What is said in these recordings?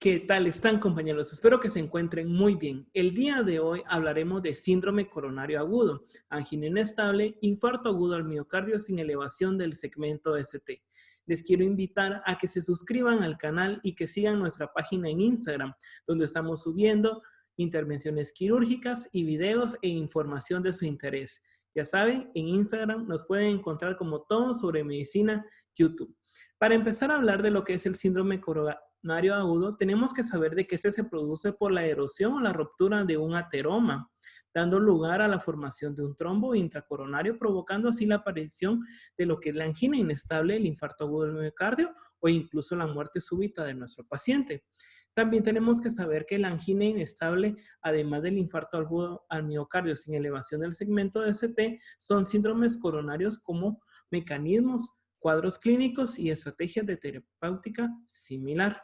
¿Qué tal están, compañeros? Espero que se encuentren muy bien. El día de hoy hablaremos de síndrome coronario agudo, angina inestable, infarto agudo al miocardio sin elevación del segmento ST. Les quiero invitar a que se suscriban al canal y que sigan nuestra página en Instagram, donde estamos subiendo intervenciones quirúrgicas y videos e información de su interés. Ya saben, en Instagram nos pueden encontrar como Todo sobre Medicina YouTube. Para empezar a hablar de lo que es el síndrome coronario agudo, tenemos que saber de que este se produce por la erosión o la ruptura de un ateroma, dando lugar a la formación de un trombo intracoronario, provocando así la aparición de lo que es la angina inestable, el infarto agudo del miocardio o incluso la muerte súbita de nuestro paciente. También tenemos que saber que la angina inestable, además del infarto agudo al miocardio sin elevación del segmento de ST, son síndromes coronarios como mecanismos, cuadros clínicos y estrategias de terapéutica similar.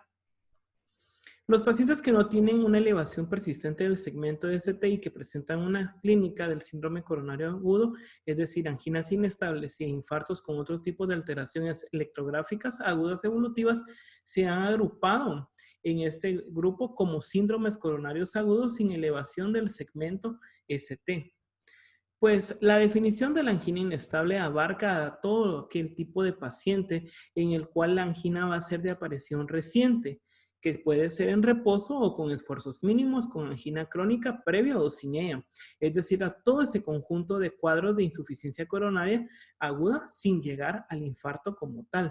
Los pacientes que no tienen una elevación persistente del segmento de ST y que presentan una clínica del síndrome coronario agudo, es decir, anginas inestables y infartos con otros tipos de alteraciones electrográficas agudas evolutivas, se han agrupado en este grupo como síndromes coronarios agudos sin elevación del segmento ST. Pues la definición de la angina inestable abarca a todo aquel tipo de paciente en el cual la angina va a ser de aparición reciente, que puede ser en reposo o con esfuerzos mínimos, con angina crónica previa o sin ella. Es decir, a todo ese conjunto de cuadros de insuficiencia coronaria aguda sin llegar al infarto como tal.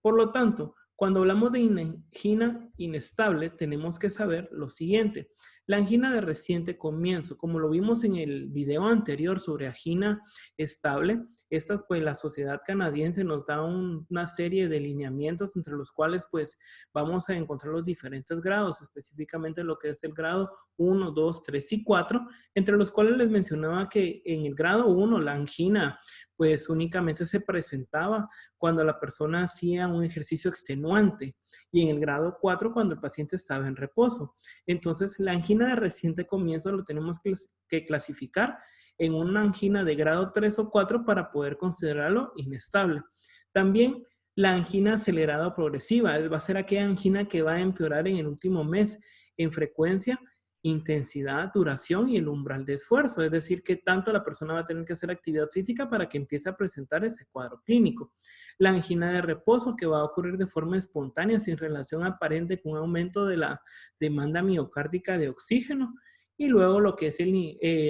Por lo tanto, cuando hablamos de angina inestable, tenemos que saber lo siguiente. La angina de reciente comienzo, como lo vimos en el video anterior sobre angina estable, esta pues la sociedad canadiense nos da una serie de lineamientos entre los cuales pues vamos a encontrar los diferentes grados, específicamente lo que es el grado 1, 2, 3 y 4, entre los cuales les mencionaba que en el grado 1 la angina pues únicamente se presentaba cuando la persona hacía un ejercicio extenuante y en el grado 4 cuando el paciente estaba en reposo. Entonces, la angina de reciente comienzo lo tenemos que clasificar en una angina de grado 3 o 4 para poder considerarlo inestable. También la angina acelerada o progresiva va a ser aquella angina que va a empeorar en el último mes en frecuencia, intensidad, duración y el umbral de esfuerzo, es decir, que tanto la persona va a tener que hacer actividad física para que empiece a presentar ese cuadro clínico. La angina de reposo, que va a ocurrir de forma espontánea sin relación aparente con un aumento de la demanda miocárdica de oxígeno. Y luego lo que es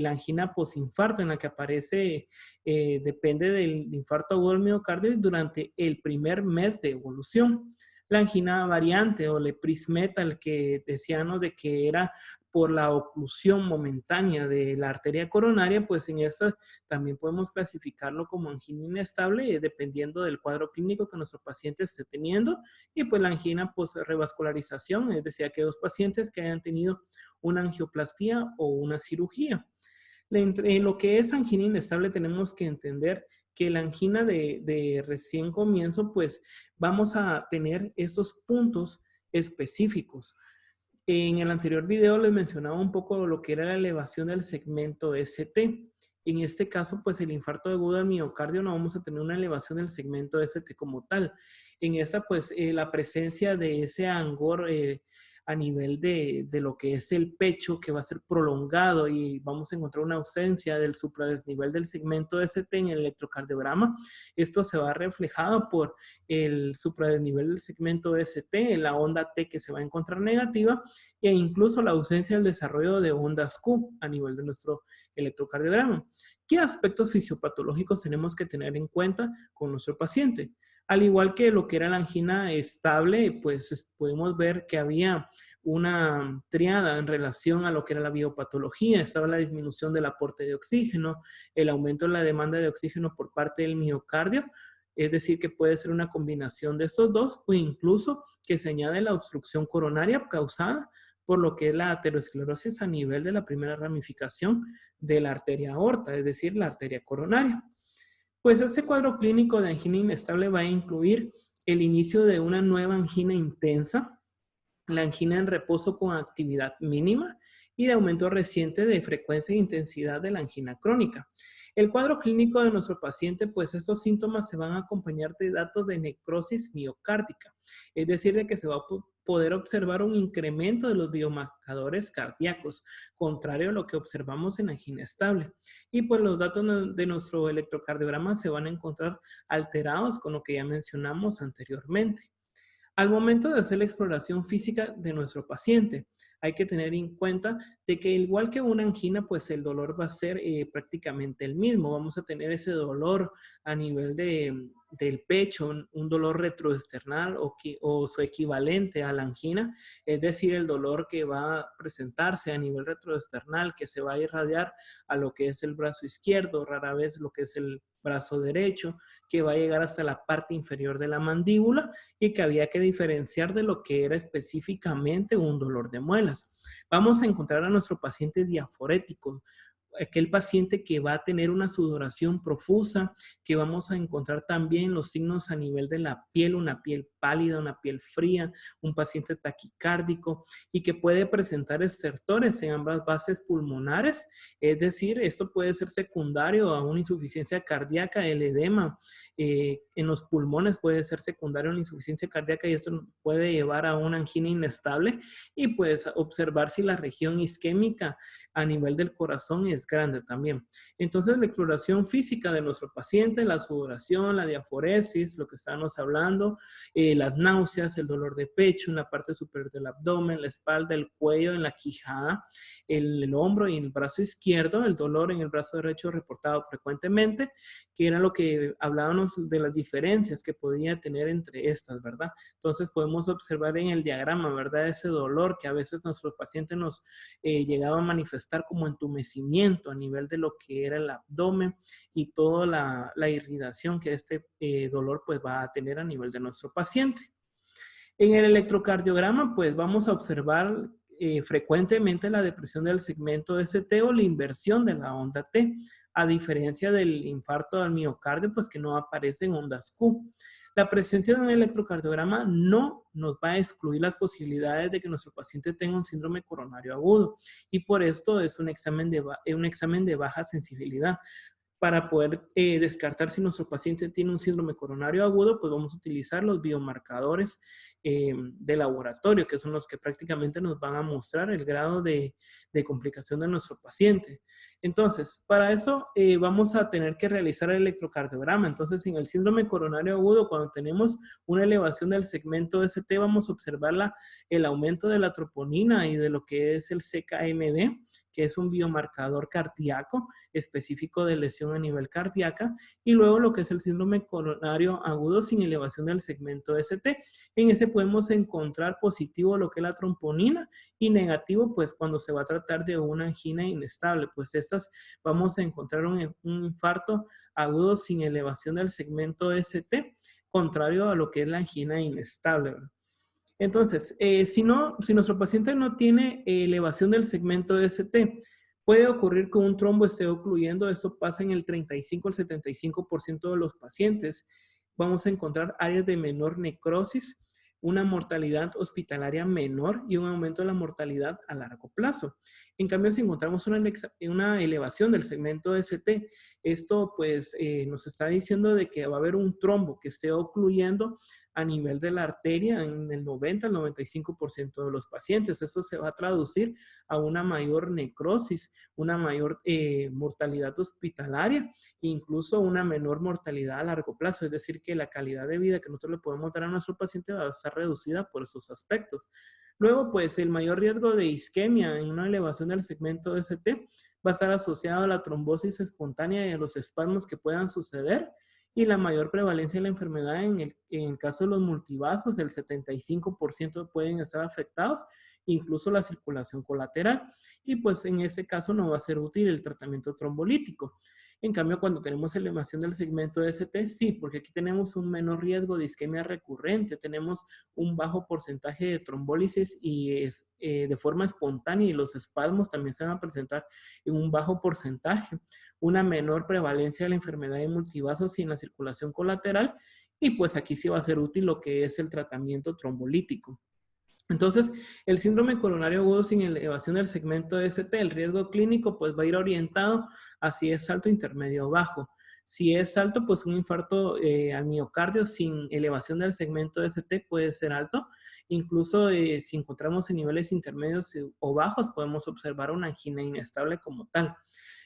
la angina posinfarto, en la que aparece, depende del infarto agudo del miocardio durante el primer mes de evolución. La angina variante o leprismetal, que decíamos de que era por la oclusión momentánea de la arteria coronaria, pues en esta también podemos clasificarlo como angina inestable, dependiendo del cuadro clínico que nuestro paciente esté teniendo, y pues la angina post-revascularización, es decir, aquellos pacientes que hayan tenido una angioplastía o una cirugía. En lo que es angina inestable tenemos que entender que la angina de recién comienzo, pues vamos a tener estos puntos específicos. En el anterior video les mencionaba un poco lo que era la elevación del segmento ST. En este caso, pues el infarto agudo al miocardio no vamos a tener una elevación del segmento ST como tal. En esta, pues la presencia de ese angor a nivel de lo que es el pecho, que va a ser prolongado y vamos a encontrar una ausencia del supradesnivel del segmento ST en el electrocardiograma. Esto se va reflejado por el supradesnivel del segmento ST, la onda T que se va a encontrar negativa, e incluso la ausencia del desarrollo de ondas Q a nivel de nuestro electrocardiograma. ¿Qué aspectos fisiopatológicos tenemos que tener en cuenta con nuestro paciente? Al igual que lo que era la angina estable, pues podemos ver que había una triada en relación a lo que era la biopatología. Estaba la disminución del aporte de oxígeno, el aumento de la demanda de oxígeno por parte del miocardio, es decir, que puede ser una combinación de estos dos o incluso que se añade la obstrucción coronaria causada por lo que es la aterosclerosis a nivel de la primera ramificación de la arteria aorta, es decir, la arteria coronaria. Pues este cuadro clínico de angina inestable va a incluir el inicio de una nueva angina intensa, la angina en reposo con actividad mínima y de aumento reciente de frecuencia e intensidad de la angina crónica. El cuadro clínico de nuestro paciente, pues estos síntomas se van a acompañar de datos de necrosis miocárdica, es decir, de que se va a poder observar un incremento de los biomarcadores cardíacos, contrario a lo que observamos en angina estable. Y pues los datos de nuestro electrocardiograma se van a encontrar alterados con lo que ya mencionamos anteriormente. Al momento de hacer la exploración física de nuestro paciente, hay que tener en cuenta de que igual que una angina, pues el dolor va a ser prácticamente el mismo. Vamos a tener ese dolor a nivel del pecho, un dolor retroesternal o su equivalente a la angina, es decir, el dolor que va a presentarse a nivel retroesternal, que se va a irradiar a lo que es el brazo izquierdo, rara vez lo que es el brazo derecho, que va a llegar hasta la parte inferior de la mandíbula y que había que diferenciar de lo que era específicamente un dolor de muelas. Vamos a encontrar a nuestro paciente diaforético, aquel paciente que va a tener una sudoración profusa, que vamos a encontrar también los signos a nivel de la piel, una piel pálida, una piel fría, un paciente taquicárdico y que puede presentar estertores en ambas bases pulmonares, es decir, esto puede ser secundario a una insuficiencia cardíaca, el edema en los pulmones puede ser secundario a una insuficiencia cardíaca y esto puede llevar a una angina inestable y pues observar si la región isquémica a nivel del corazón es grande también. Entonces, la exploración física de nuestro paciente, la sudoración, la diaforesis, lo que estábamos hablando, las náuseas, el dolor de pecho en la parte superior del abdomen, la espalda, el cuello, en la quijada, el hombro y el brazo izquierdo, el dolor en el brazo derecho reportado frecuentemente, que era lo que hablábamos de las diferencias que podía tener entre estas, ¿verdad? Entonces, podemos observar en el diagrama, ¿verdad? Ese dolor que a veces nuestros pacientes nos llegaba a manifestar como entumecimiento a nivel de lo que era el abdomen y toda la irritación que este dolor pues va a tener a nivel de nuestro paciente. En el electrocardiograma pues vamos a observar frecuentemente la depresión del segmento ST o la inversión de la onda T, a diferencia del infarto al miocardio pues que no aparecen ondas Q. La presencia de un electrocardiograma no nos va a excluir las posibilidades de que nuestro paciente tenga un síndrome coronario agudo y por esto es un examen de baja sensibilidad. Para poder descartar si nuestro paciente tiene un síndrome coronario agudo, pues vamos a utilizar los biomarcadores de laboratorio, que son los que prácticamente nos van a mostrar el grado de complicación de nuestro paciente. Entonces, para eso vamos a tener que realizar el electrocardiograma. Entonces, en el síndrome coronario agudo, cuando tenemos una elevación del segmento ST, vamos a observar el aumento de la troponina y de lo que es el CKMB, que es un biomarcador cardíaco específico de lesión a nivel cardíaca, y luego lo que es el síndrome coronario agudo sin elevación del segmento ST. En ese podemos encontrar positivo lo que es la troponina y negativo pues cuando se va a tratar de una angina inestable, pues estas vamos a encontrar un infarto agudo sin elevación del segmento ST, contrario a lo que es la angina inestable, ¿verdad? Entonces, si nuestro paciente no tiene elevación del segmento ST, puede ocurrir que un trombo esté ocluyendo. Esto pasa en el 35 al 75% de los pacientes. Vamos a encontrar áreas de menor necrosis, una mortalidad hospitalaria menor y un aumento de la mortalidad a largo plazo. En cambio, si encontramos una elevación del segmento ST, esto pues nos está diciendo de que va a haber un trombo que esté ocluyendo a nivel de la arteria en el 90 al 95% de los pacientes. Eso se va a traducir a una mayor necrosis, una mayor mortalidad hospitalaria e incluso una menor mortalidad a largo plazo. Es decir, que la calidad de vida que nosotros le podemos dar a nuestro paciente va a estar reducida por esos aspectos. Luego, pues el mayor riesgo de isquemia en una elevación del segmento ST va a estar asociado a la trombosis espontánea y a los espasmos que puedan suceder. Y la mayor prevalencia de la enfermedad en el caso de los multivasos, el 75% pueden estar afectados, incluso la circulación colateral. Y pues en este caso no va a ser útil el tratamiento trombolítico. En cambio, cuando tenemos elevación del segmento ST, sí, porque aquí tenemos un menor riesgo de isquemia recurrente, tenemos un bajo porcentaje de trombólisis y es de forma espontánea y los espasmos también se van a presentar en un bajo porcentaje, una menor prevalencia de la enfermedad de multivasos y en la circulación colateral y pues aquí sí va a ser útil lo que es el tratamiento trombolítico. Entonces, el síndrome coronario agudo sin elevación del segmento ST, el riesgo clínico pues va a ir orientado hacia es alto, intermedio o bajo. Si es alto, pues un infarto al miocardio sin elevación del segmento ST puede ser alto. Incluso si encontramos en niveles intermedios o bajos, podemos observar una angina inestable como tal.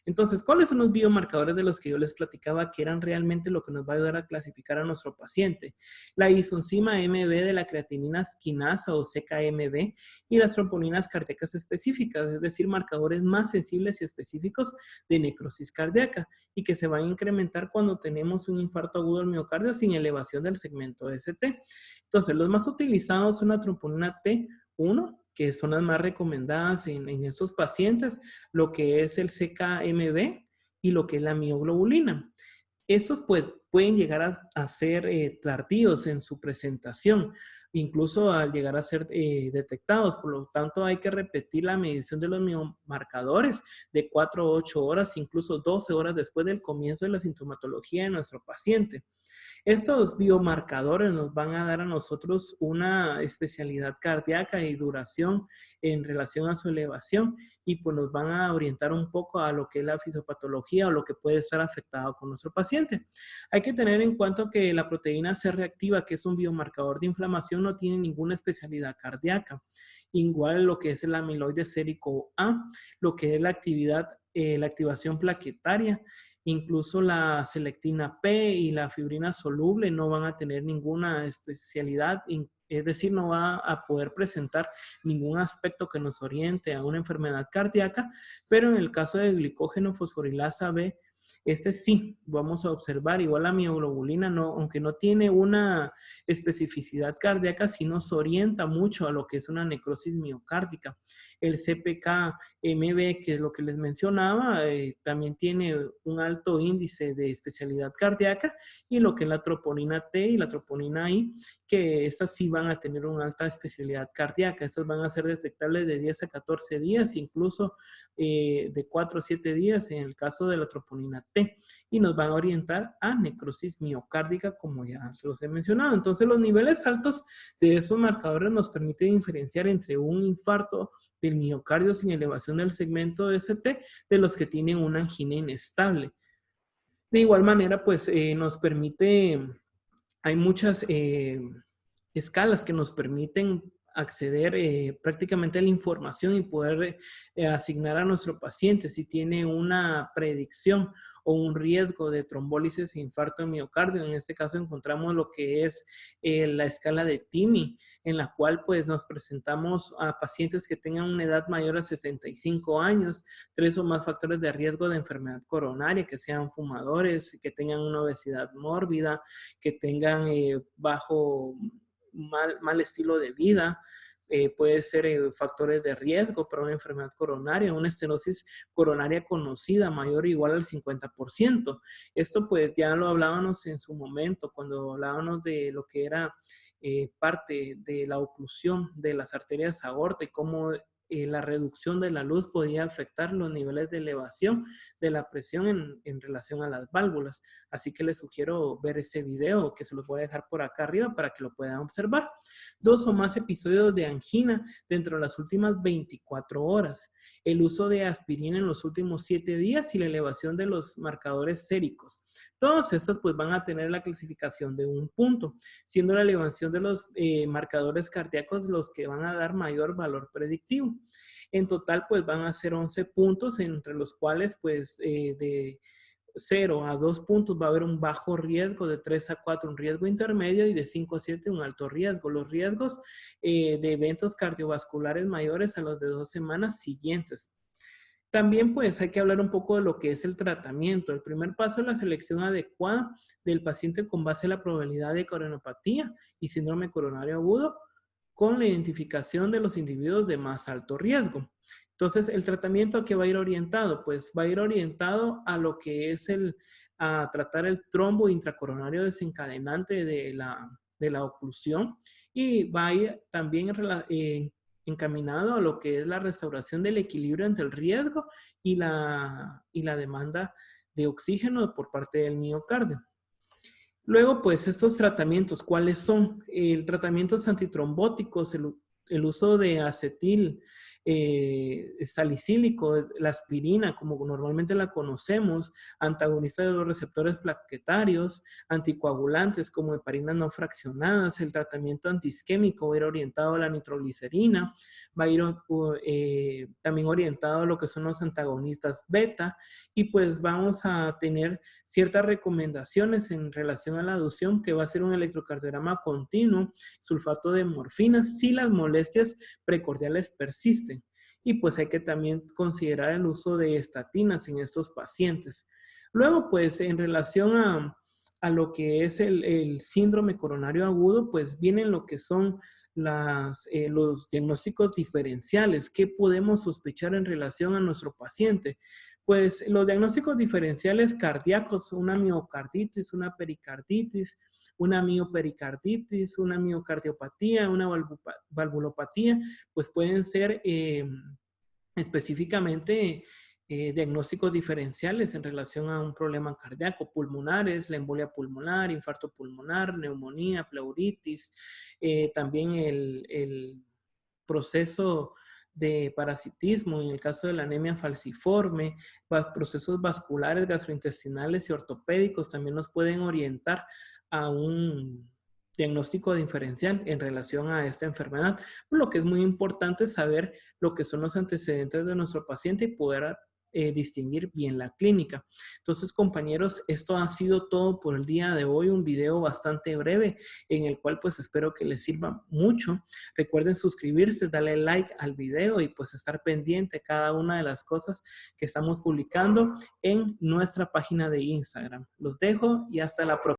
Entonces, ¿cuáles son los biomarcadores de los que yo les platicaba que eran realmente lo que nos va a ayudar a clasificar a nuestro paciente? La isozima MB de la creatinina quinasa o CKMB y las tromboninas cardíacas específicas, es decir, marcadores más sensibles y específicos de necrosis cardíaca y que se van a incrementar cuando tenemos un infarto agudo del miocardio sin elevación del segmento ST. Entonces, los más utilizados son la troponina T1, que son las más recomendadas en estos pacientes, lo que es el CKMB y lo que es la mioglobulina. Estos pueden llegar a ser tardíos en su presentación, incluso al llegar a ser detectados. Por lo tanto, hay que repetir la medición de los biomarcadores de 4 a 8 horas, incluso 12 horas después del comienzo de la sintomatología de nuestro paciente. Estos biomarcadores nos van a dar a nosotros una especialidad cardíaca y duración en relación a su elevación y pues nos van a orientar un poco a lo que es la fisiopatología o lo que puede estar afectado con nuestro paciente. Hay que tener en cuenta que la proteína C reactiva, que es un biomarcador de inflamación, no tiene ninguna especialidad cardíaca. Igual lo que es el amiloide sérico A, lo que es la activación plaquetaria. Incluso la selectina P y la fibrina soluble no van a tener ninguna especialidad, es decir, no va a poder presentar ningún aspecto que nos oriente a una enfermedad cardíaca, pero en el caso de glicógeno fosforilasa B, este sí, vamos a observar, igual la mioglobulina, no, aunque no tiene una especificidad cardíaca, sí nos orienta mucho a lo que es una necrosis miocárdica. El CPK-MB, que es lo que les mencionaba, también tiene un alto índice de especialidad cardíaca, y lo que es la troponina T y la troponina I, que estas sí van a tener una alta especialidad cardíaca. Estas van a ser detectables de 10 a 14 días, incluso de 4 a 7 días en el caso de la troponina T, y nos van a orientar a necrosis miocárdica, como ya se los he mencionado. Entonces, los niveles altos de esos marcadores nos permiten diferenciar entre un infarto del miocardio sin elevación del segmento ST de los que tienen una angina inestable. De igual manera, pues nos permite, hay muchas escalas que nos permiten acceder prácticamente a la información y poder asignar a nuestro paciente si tiene una predicción o un riesgo de trombólisis e infarto de miocardio. En este caso encontramos lo que es la escala de TIMI, en la cual pues nos presentamos a pacientes que tengan una edad mayor a 65 años, 3 o más factores de riesgo de enfermedad coronaria, que sean fumadores, que tengan una obesidad mórbida, que tengan bajo mal estilo de vida, puede ser factores de riesgo para una enfermedad coronaria, una estenosis coronaria conocida mayor o igual al 50%. Esto pues ya lo hablábamos en su momento, cuando hablábamos de lo que era parte de la oclusión de las arterias aorta y cómo la reducción de la luz podía afectar los niveles de elevación de la presión en relación a las válvulas. Así que les sugiero ver ese video, que se los voy a dejar por acá arriba para que lo puedan observar. 2 o más episodios de angina dentro de las últimas 24 horas. El uso de aspirina en los últimos 7 días y la elevación de los marcadores séricos. Todas estas pues van a tener la clasificación de un punto, siendo la elevación de los marcadores cardíacos los que van a dar mayor valor predictivo. En total pues van a ser 11 puntos, entre los cuales pues de 0 a 2 puntos va a haber un bajo riesgo, de 3 a 4 un riesgo intermedio y de 5 a 7 un alto riesgo. Los riesgos de eventos cardiovasculares mayores a los de 2 semanas siguientes. También pues hay que hablar un poco de lo que es el tratamiento. El primer paso es la selección adecuada del paciente con base en la probabilidad de coronopatía y síndrome coronario agudo con la identificación de los individuos de más alto riesgo. Entonces, ¿el tratamiento a qué va a ir orientado? Pues va a ir orientado a lo que es a tratar el trombo intracoronario desencadenante de la oclusión y va a ir también encaminado a lo que es la restauración del equilibrio entre el riesgo y la demanda de oxígeno por parte del miocardio. Luego, pues, estos tratamientos, ¿cuáles son? El tratamientos antitrombóticos, el uso de acetil salicílico, la aspirina, como normalmente la conocemos, antagonistas de los receptores plaquetarios, anticoagulantes como heparinas no fraccionadas. El tratamiento antiisquémico va a ir orientado a la nitroglicerina, va a ir también orientado a lo que son los antagonistas beta, y pues vamos a tener ciertas recomendaciones en relación a la aducción, que va a ser un electrocardiograma continuo, sulfato de morfina, si las molestias precordiales persisten. Y pues hay que también considerar el uso de estatinas en estos pacientes. Luego, pues en relación a lo que es el síndrome coronario agudo, pues vienen lo que son los diagnósticos diferenciales. ¿Qué podemos sospechar en relación a nuestro paciente? Pues los diagnósticos diferenciales cardíacos, una miocarditis, una pericarditis, una miopericarditis, una miocardiopatía, una valvulopatía, pues pueden ser específicamente diagnósticos diferenciales en relación a un problema cardíaco, pulmonares, la embolia pulmonar, infarto pulmonar, neumonía, pleuritis, también el proceso de parasitismo, en el caso de la anemia falciforme, procesos vasculares, gastrointestinales y ortopédicos también nos pueden orientar a un diagnóstico diferencial en relación a esta enfermedad. Por lo que es muy importante saber lo que son los antecedentes de nuestro paciente y poder distinguir bien la clínica. Entonces, compañeros, esto ha sido todo por el día de hoy, un video bastante breve en el cual pues espero que les sirva mucho. Recuerden suscribirse, darle like al video y pues estar pendiente de cada una de las cosas que estamos publicando en nuestra página de Instagram. Los dejo y hasta la próxima.